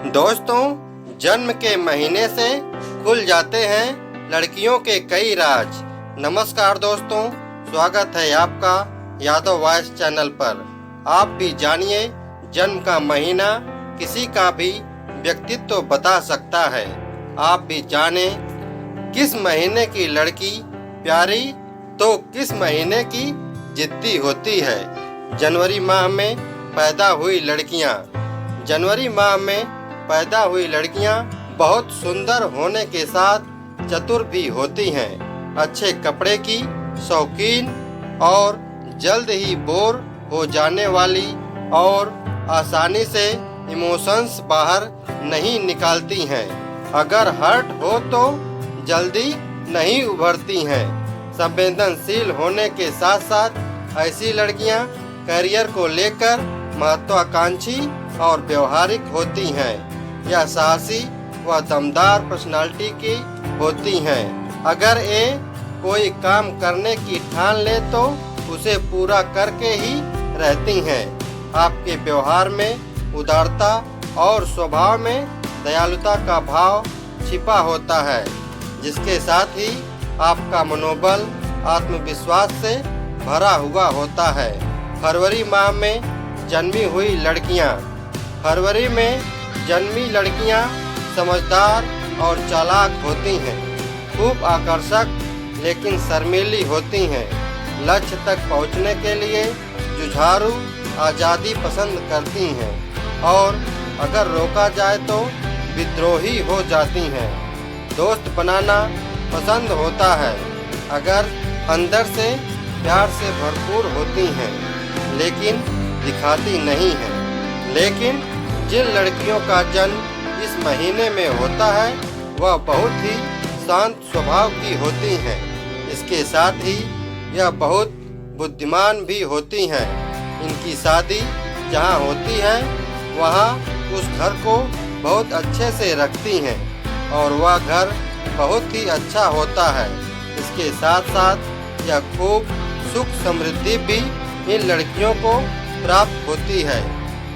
दोस्तों, जन्म के महीने से खुल जाते हैं लड़कियों के कई राज। नमस्कार दोस्तों, स्वागत है आपका यादव वॉइस चैनल पर। आप भी जानिए, जन्म का महीना किसी का भी व्यक्तित्व बता सकता है। आप भी जाने किस महीने की लड़की प्यारी तो किस महीने की जिद्दी होती है। जनवरी माह में पैदा हुई लड़कियां। जनवरी माह में पैदा हुई लड़कियां बहुत सुंदर होने के साथ चतुर भी होती हैं, अच्छे कपड़े की शौकीन और जल्द ही बोर हो जाने वाली और आसानी से इमोशंस बाहर नहीं निकालती हैं। अगर हर्ट हो तो जल्दी नहीं उभरती हैं। संवेदनशील होने के साथ साथ ऐसी लड़कियां करियर को लेकर महत्वाकांक्षी और व्यवहारिक होती हैं। यह साहसी व दमदार पर्सनालिटी की होती हैं। अगर ये कोई काम करने की ठान ले तो उसे पूरा करके ही रहती हैं। आपके व्यवहार में उदारता और स्वभाव में दयालुता का भाव छिपा होता है, जिसके साथ ही आपका मनोबल आत्मविश्वास से भरा हुआ होता है। फरवरी माह में जन्मी हुई लड़कियां। फरवरी में जन्मी लड़कियां समझदार और चालाक होती हैं, खूब आकर्षक लेकिन शर्मीली होती हैं। लक्ष्य तक पहुंचने के लिए जुझारू आज़ादी पसंद करती हैं और अगर रोका जाए तो विद्रोही हो जाती हैं। दोस्त बनाना पसंद होता है, अगर अंदर से प्यार से भरपूर होती हैं लेकिन दिखाती नहीं हैं। लेकिन जिन लड़कियों का जन्म इस महीने में होता है वह बहुत ही शांत स्वभाव की होती हैं। इसके साथ ही यह बहुत बुद्धिमान भी होती हैं। इनकी शादी जहां होती है वहां उस घर को बहुत अच्छे से रखती हैं और वह घर बहुत ही अच्छा होता है। इसके साथ साथ यह खूब सुख समृद्धि भी इन लड़कियों को प्राप्त होती है।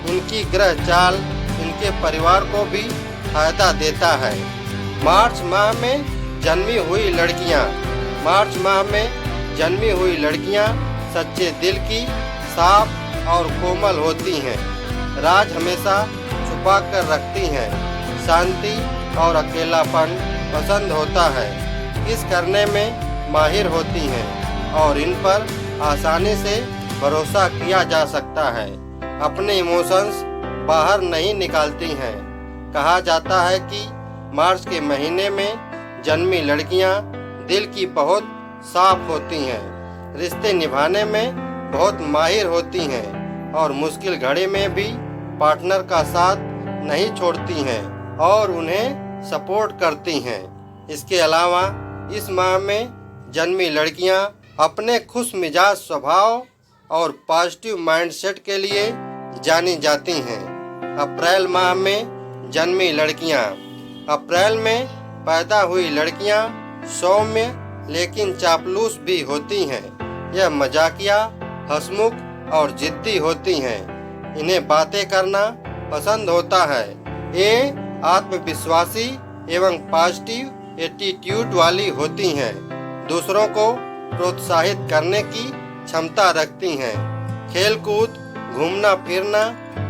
इनकी ग्रह चाल इनके परिवार को भी फायदा देता है। मार्च माह में जन्मी हुई लड़कियां। मार्च माह में जन्मी हुई लड़कियां सच्चे दिल की, साफ और कोमल होती हैं। राज हमेशा छुपा कर रखती हैं। शांति और अकेलापन पसंद होता है। किस करने में माहिर होती हैं और इन पर आसानी से भरोसा किया जा सकता है। अपने इमोशंस बाहर नहीं निकालती हैं। कहा जाता है कि मार्च के महीने में जन्मी लड़कियां दिल की बहुत साफ होती हैं, रिश्ते निभाने में बहुत माहिर होती हैं और मुश्किल घड़ी में भी पार्टनर का साथ नहीं छोड़ती हैं और उन्हें सपोर्ट करती हैं। इसके अलावा इस माह में जन्मी लड़कियां अपने खुश मिजाज स्वभाव और पॉजिटिव माइंडसेट के लिए जानी जाती हैं। अप्रैल माह में जन्मी लड़कियां। अप्रैल में पैदा हुई लड़कियां सौम्य लेकिन चापलूस भी होती हैं। यह मजाकिया, हंसमुख और जिद्दी होती हैं। इन्हें बातें करना पसंद होता है। ये आत्मविश्वासी एवं पॉजिटिव एटीट्यूड वाली होती हैं। दूसरों को प्रोत्साहित करने की क्षमता रखती हैं। खेल कूद, घूमना फिरना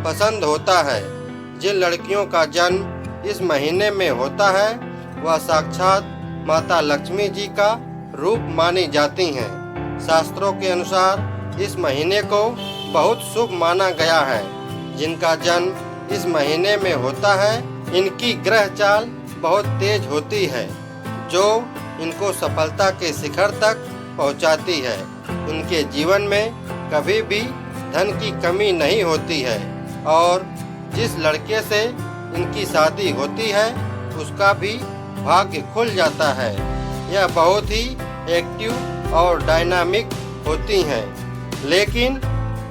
पसंद होता है। जिन लड़कियों का जन्म इस महीने में होता है वह साक्षात माता लक्ष्मी जी का रूप मानी जाती हैं। शास्त्रों के अनुसार इस महीने को बहुत शुभ माना गया है। जिनका जन्म इस महीने में होता है इनकी ग्रह चाल बहुत तेज होती है, जो इनको सफलता के शिखर तक पहुंचाती है। इनके जीवन में कभी भी धन की कमी नहीं होती है और जिस लड़के से इनकी शादी होती है उसका भी भाग्य खुल जाता है। यह बहुत ही एक्टिव और डायनामिक होती हैं, लेकिन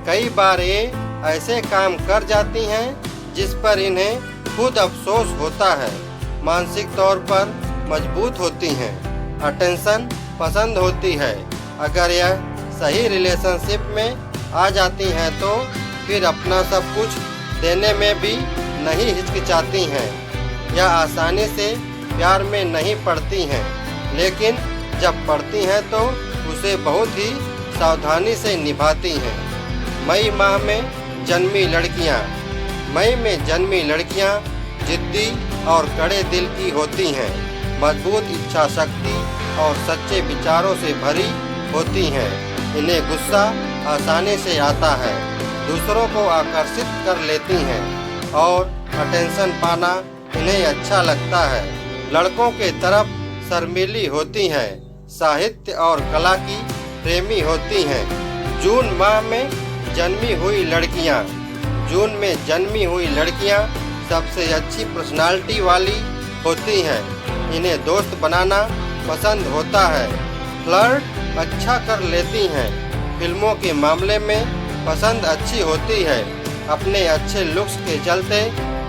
कई बार ये ऐसे काम कर जाती हैं जिस पर इन्हें खुद अफसोस होता है। मानसिक तौर पर मजबूत होती हैं। अटेंशन पसंद होती है। अगर यह सही रिलेशनशिप में आ जाती हैं तो फिर अपना सब कुछ देने में भी नहीं हिचकिचाती हैं या आसानी से प्यार में नहीं पड़ती हैं, लेकिन जब पड़ती हैं तो उसे बहुत ही सावधानी से निभाती हैं। मई माह में जन्मी लड़कियां। मई में जन्मी लड़कियां जिद्दी और कड़े दिल की होती हैं, मजबूत इच्छा शक्ति और सच्चे विचारों से भरी होती हैं। इन्हें गुस्सा आसानी से आता है, दूसरों को आकर्षित कर लेती हैं और अटेंशन पाना इन्हें अच्छा लगता है। लड़कों के तरफ शर्मीली होती हैं, साहित्य और कला की प्रेमी होती हैं। जून माह में जन्मी हुई लड़कियां। जून में जन्मी हुई लड़कियां सबसे अच्छी पर्सनालिटी वाली होती हैं। इन्हें दोस्त बनाना पसंद होता है, फ्लर्ट अच्छा कर लेती हैं। फिल्मों के मामले में पसंद अच्छी होती है। अपने अच्छे लुक्स के चलते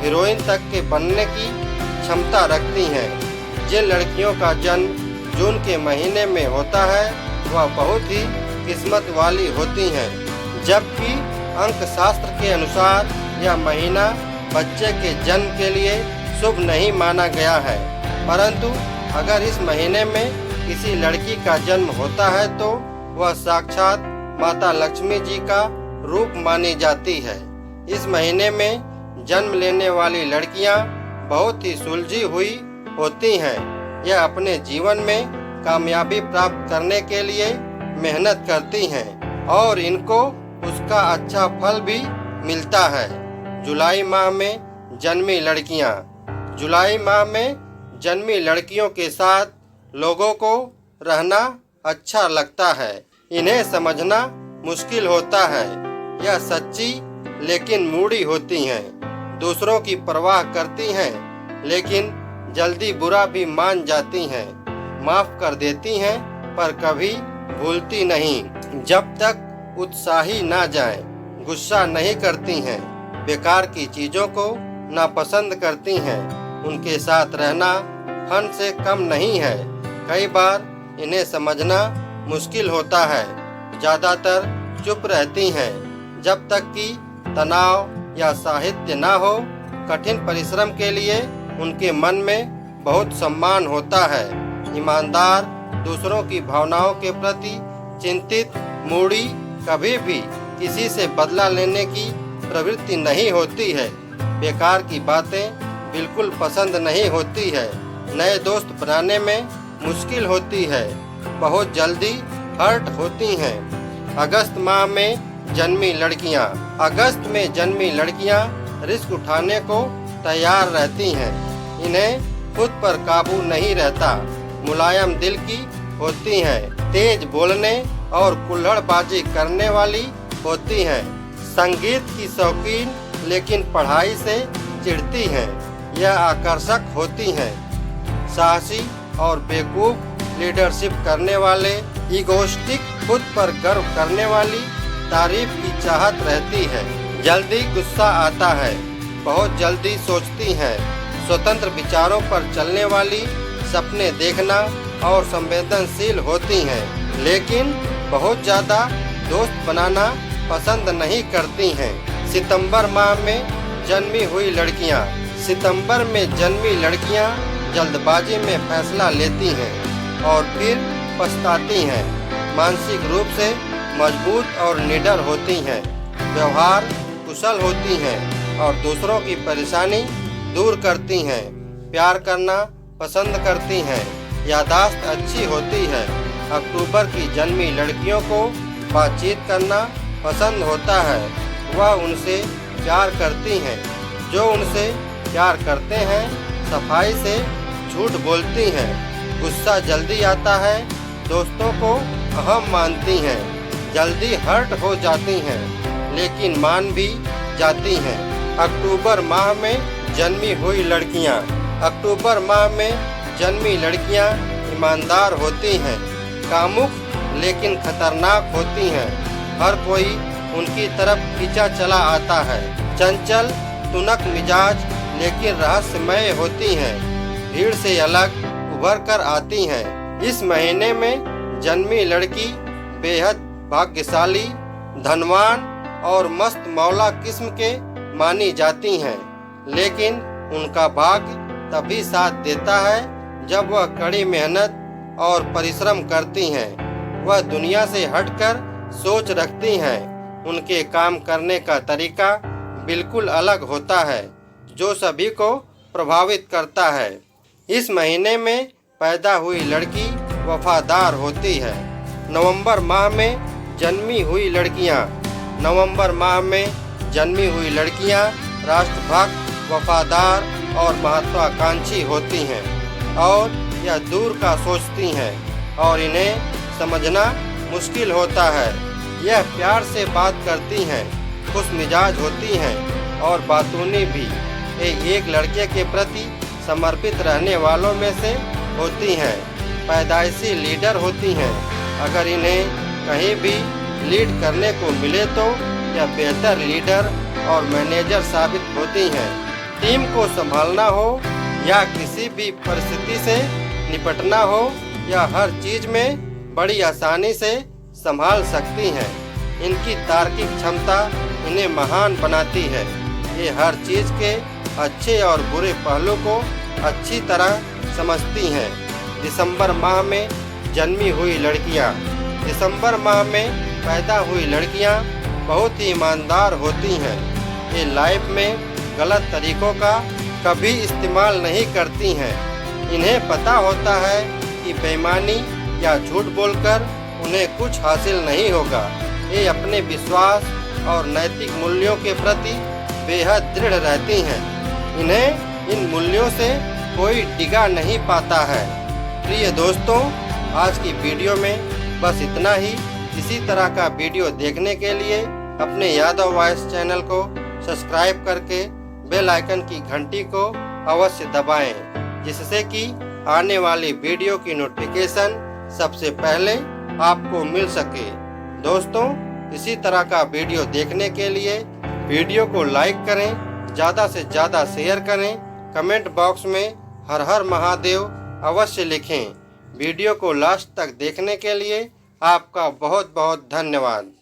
हीरोइन तक के बनने की क्षमता रखती हैं। जिन लड़कियों का जन्म जून के महीने में होता है वह बहुत ही किस्मत वाली होती हैं, जबकि अंकशास्त्र के अनुसार यह महीना बच्चे के जन्म के लिए शुभ नहीं माना गया है। परंतु अगर इस महीने में किसी लड़की का जन्म होता है तो वह साक्षात माता लक्ष्मी जी का रूप मानी जाती है। इस महीने में जन्म लेने वाली लड़कियां बहुत ही सुलझी हुई होती हैं। यह अपने जीवन में कामयाबी प्राप्त करने के लिए मेहनत करती हैं और इनको उसका अच्छा फल भी मिलता है। जुलाई माह में जन्मी लड़कियां। जुलाई माह में जन्मी लड़कियों के साथ लोगों को रहना अच्छा लगता है। इन्हें समझना मुश्किल होता है। यह सच्ची लेकिन मूडी होती हैं, दूसरों की परवाह करती हैं, लेकिन जल्दी बुरा भी मान जाती हैं, माफ कर देती हैं पर कभी भूलती नहीं। जब तक उत्साही ना जाए, गुस्सा नहीं करती हैं, बेकार की चीज़ों को नापसंद करती हैं। उनके साथ रहना फन से कम नहीं है। कई बार इन्हें समझना मुश्किल होता है। ज़्यादातर चुप रहती हैं जब तक कि तनाव या साहित्य ना हो। कठिन परिश्रम के लिए उनके मन में बहुत सम्मान होता है। ईमानदार, दूसरों की भावनाओं के प्रति चिंतित, मूडी, कभी भी किसी से बदला लेने की प्रवृत्ति नहीं होती है। बेकार की बातें बिल्कुल पसंद नहीं होती है। नए दोस्त बनाने में मुश्किल होती है। बहुत जल्दी हर्ट होती हैं। अगस्त माह में जन्मी लड़कियां। अगस्त में जन्मी लड़कियां रिस्क उठाने को तैयार रहती हैं। इन्हें खुद पर काबू नहीं रहता। मुलायम दिल की होती हैं, तेज बोलने और कुल्हड़बाजी करने वाली होती हैं। संगीत की शौकीन लेकिन पढ़ाई से चिढ़ती हैं। यह आकर्षक होती हैं। साहसी और बेवकूफ, लीडरशिप करने वाले, ईगोइस्टिक, खुद पर गर्व करने वाली, तारीफ की चाहत रहती है। जल्दी गुस्सा आता है, बहुत जल्दी सोचती हैं, स्वतंत्र विचारों पर चलने वाली, सपने देखना और संवेदनशील होती हैं, लेकिन बहुत ज़्यादा दोस्त बनाना पसंद नहीं करती हैं। सितंबर माह में जन्मी हुई लड़कियां। सितंबर में जन्मी लड़कियां जल्दबाजी में फैसला लेती हैं और फिर पछताती हैं। मानसिक रूप से मजबूत और निडर होती हैं। व्यवहार कुशल होती हैं और दूसरों की परेशानी दूर करती हैं। प्यार करना पसंद करती हैं। याददाश्त अच्छी होती है। अक्टूबर की जन्मी लड़कियों को बातचीत करना पसंद होता है। वह उनसे प्यार करती हैं। जो उनसे प्यार करते हैं सफाई से झूठ बोलती हैं। गुस्सा जल्दी आता है। दोस्तों को अहम मानती हैं। जल्दी हर्ट हो जाती हैं लेकिन मान भी जाती हैं। अक्टूबर माह में जन्मी हुई लड़कियां। अक्टूबर माह में जन्मी लड़कियां ईमानदार होती हैं, कामुक लेकिन खतरनाक होती हैं। हर कोई उनकी तरफ खींचा चला आता है। चंचल, तुनक मिजाज लेकिन रहस्यमय होती हैं। भीड़ से अलग उभर कर आती हैं। इस महीने में जन्मी लड़की बेहद भाग्यशाली, धनवान और मस्त मौला किस्म के मानी जाती हैं। लेकिन उनका भाग्य तभी साथ देता है जब वह कड़ी मेहनत और परिश्रम करती हैं। वह दुनिया से हटकर सोच रखती हैं। उनके काम करने का तरीका बिल्कुल अलग होता है जो सभी को प्रभावित करता है। इस महीने में पैदा हुई लड़की वफादार होती है। नवंबर माह में जन्मी हुई लड़कियां राष्ट्रभक्त, वफादार और महत्वाकांक्षी होती हैं और यह दूर का सोचती हैं और इन्हें समझना मुश्किल होता है। यह प्यार से बात करती हैं, खुश मिजाज होती हैं और बातूनी भी। ये एक लड़के के प्रति समर्पित रहने वालों में से होती हैं। पैदाइशी लीडर होती हैं। अगर इन्हें कहीं भी लीड करने को मिले तो यह बेहतर लीडर और मैनेजर साबित होती हैं। टीम को संभालना हो या किसी भी परिस्थिति से निपटना हो, यह हर चीज में बड़ी आसानी से संभाल सकती हैं। इनकी तार्किक क्षमता इन्हें महान बनाती है। ये हर चीज के अच्छे और बुरे पहलू को अच्छी तरह समझती हैं। दिसंबर माह में जन्मी हुई लड़कियां। दिसंबर माह में पैदा हुई लड़कियां बहुत ही ईमानदार होती हैं। ये लाइफ में गलत तरीकों का कभी इस्तेमाल नहीं करती हैं। इन्हें पता होता है कि बेईमानी या झूठ बोलकर उन्हें कुछ हासिल नहीं होगा। ये अपने विश्वास और नैतिक मूल्यों के प्रति बेहद दृढ़ रहती हैं। इन्हें इन मूल्यों से कोई डिगा नहीं पाता है। प्रिय दोस्तों, आज की वीडियो में बस इतना ही। इसी तरह का वीडियो देखने के लिए अपने यादव वॉइस चैनल को सब्सक्राइब करके बेल आइकन की घंटी को अवश्य दबाएं, जिससे कि आने वाली वीडियो की नोटिफिकेशन सबसे पहले आपको मिल सके। दोस्तों, इसी तरह का वीडियो देखने के लिए वीडियो को लाइक करें, ज़्यादा से ज़्यादा शेयर करें, कमेंट बॉक्स में हर हर महादेव अवश्य लिखें। वीडियो को लास्ट तक देखने के लिए आपका बहुत बहुत धन्यवाद।